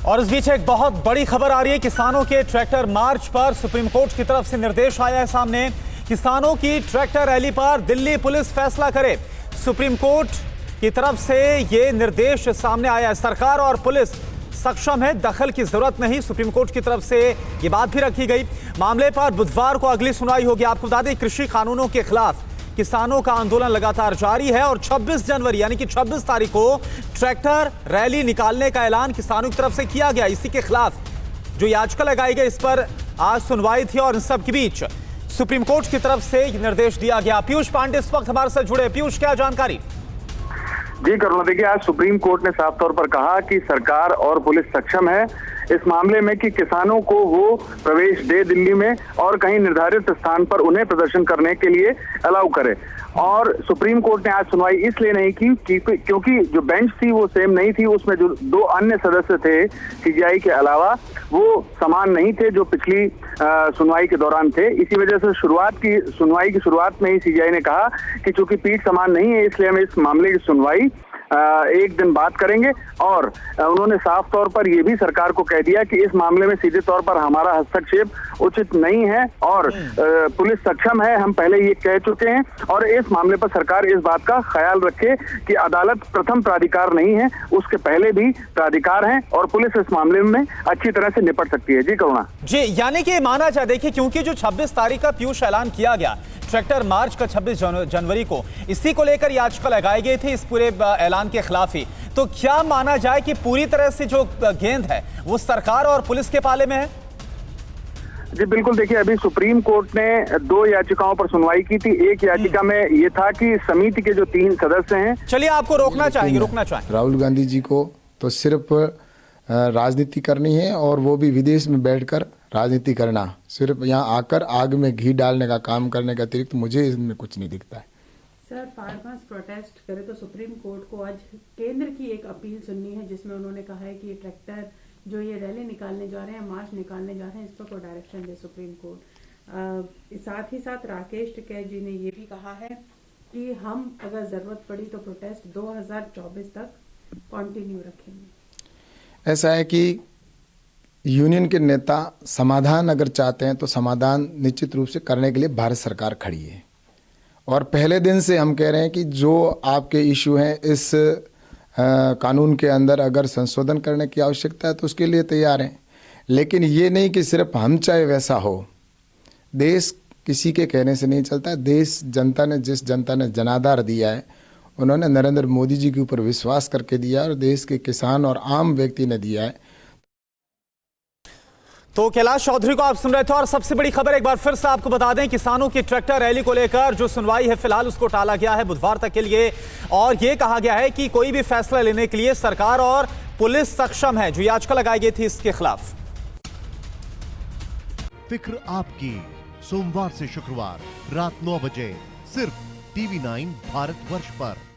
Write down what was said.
और इस बीच एक बहुत बड़ी खबर आ रही है। किसानों के ट्रैक्टर मार्च पर सुप्रीम कोर्ट की तरफ से निर्देश आया है सामने। किसानों की ट्रैक्टर रैली पर दिल्ली पुलिस फैसला करे। सुप्रीम कोर्ट की तरफ से यह निर्देश सामने आया है। सरकार और पुलिस सक्षम है, दखल की जरूरत नहीं। सुप्रीम कोर्ट की तरफ से यह बात भी रखी गई। मामले पर बुधवार को अगली सुनवाई होगी। आपको बता दें, कृषि कानूनों के खिलाफ किसानों का आंदोलन लगातार जारी है और 26 जनवरी यानी कि 26 तारीख को ट्रैक्टर रैली निकालने का ऐलान किसानों की तरफ से किया गया। इसी के खिलाफ जो याचिका लगाई गई, इस पर आज सुनवाई थी और इन सब के बीच सुप्रीम कोर्ट की तरफ से निर्देश दिया गया। पीयूष पांडे इस वक्त हमारे साथ जुड़े। पीयूष, क्या जानकारी? जी करुणा, देखिए, आज सुप्रीम कोर्ट ने साफ तौर पर कहा कि सरकार और पुलिस सक्षम है इस मामले में कि किसानों को वो प्रवेश दे दिल्ली में और कहीं निर्धारित स्थान पर उन्हें प्रदर्शन करने के लिए अलाउ करे। और सुप्रीम कोर्ट ने आज सुनवाई इसलिए नहीं की क्योंकि जो बेंच थी वो सेम नहीं थी। उसमें जो दो अन्य सदस्य थे सीजेआई के अलावा, वो समान नहीं थे जो पिछली सुनवाई के दौरान थे। इसी वजह से सुनवाई की शुरुआत में ही सीजेआई ने कहा कि चूंकि पीठ समान नहीं है, इसलिए हम इस मामले की सुनवाई एक दिन बात करेंगे। और उन्होंने साफ तौर पर यह भी सरकार को कह दिया कि इस मामले में सीधे तौर पर हमारा हस्तक्षेप उचित नहीं है और पुलिस सक्षम है, हम पहले ये कह चुके हैं। और इस मामले पर सरकार इस बात का ख्याल रखे कि अदालत प्रथम प्राधिकार नहीं है, उसके पहले भी प्राधिकार हैं और पुलिस इस मामले में अच्छी तरह से निपट सकती है। जी करुणा जी, यानी कि माना जाए, देखिए, क्योंकि जो 26 तारीख का पीयूष ऐलान किया गया ट्रैक्टर मार्च का 26 जनवरी को, इसी को लेकर याचिका लगाई गई थी इस पूरे ऐलान के खिलाफ ही। तो क्या माना जाए कि पूरी तरह से जो गेंद है वो सरकार और पुलिस के पाले में है? जी बिल्कुल, देखिए, अभी सुप्रीम कोर्ट ने 2 याचिकाओं पर सुनवाई की थी। एक याचिका में ये था कि समिति के जो 3 सदस्य हैं। चलिए, आपको रोकना चाहेंगे। राहुल गांधी जी को तो सिर्फ राजनीति करनी है और वो भी विदेश में बैठकर राजनीति करना, सिर्फ यहाँ आकर आग में घी डालने का काम करने के अतिरिक्त मुझे इसमें कुछ नहीं दिखता है। सर, फार्मर्स प्रोटेस्ट करे तो सुप्रीम कोर्ट को आज केंद्र की एक अपील सुननी है, जिसमें उन्होंने कहा है कि ये ट्रैक्टर जो ये रैली निकालने जा रहे हैं, मार्च निकालने जा रहे हैं, इस पर कोई डायरेक्शन दे सुप्रीम कोर्ट। साथ ही साथ राकेश टिकैत जी ने ये भी कहा है कि हम अगर जरूरत पड़ी तो प्रोटेस्ट 2024 तक कंटिन्यू रखेंगे। ऐसा है कि यूनियन के नेता समाधान अगर चाहते हैं तो समाधान निश्चित रूप से करने के लिए भारत सरकार खड़ी है। और पहले दिन से हम कह रहे हैं कि जो आपके इशू हैं इस कानून के अंदर अगर संशोधन करने की आवश्यकता है तो उसके लिए तैयार हैं। लेकिन ये नहीं कि सिर्फ हम चाहे वैसा हो। देश किसी के कहने से नहीं चलता है। देश जनता ने, जिस जनता ने जनाधार दिया है, उन्होंने नरेंद्र मोदी जी के ऊपर विश्वास करके दिया और देश के किसान और आम व्यक्ति ने दिया है। तो कैलाश चौधरी को आप सुन रहे थे। और सबसे बड़ी खबर एक बार फिर से आपको बता दें, किसानों की ट्रैक्टर रैली को लेकर जो सुनवाई है फिलहाल उसको टाला गया है बुधवार तक के लिए। और यह कहा गया है कि कोई भी फैसला लेने के लिए सरकार और पुलिस सक्षम है। जो याचिका लगाई गई थी इसके खिलाफ। फिक्र आपकी, सोमवार से शुक्रवार रात 9 बजे सिर्फ TV9 भारतवर्ष पर।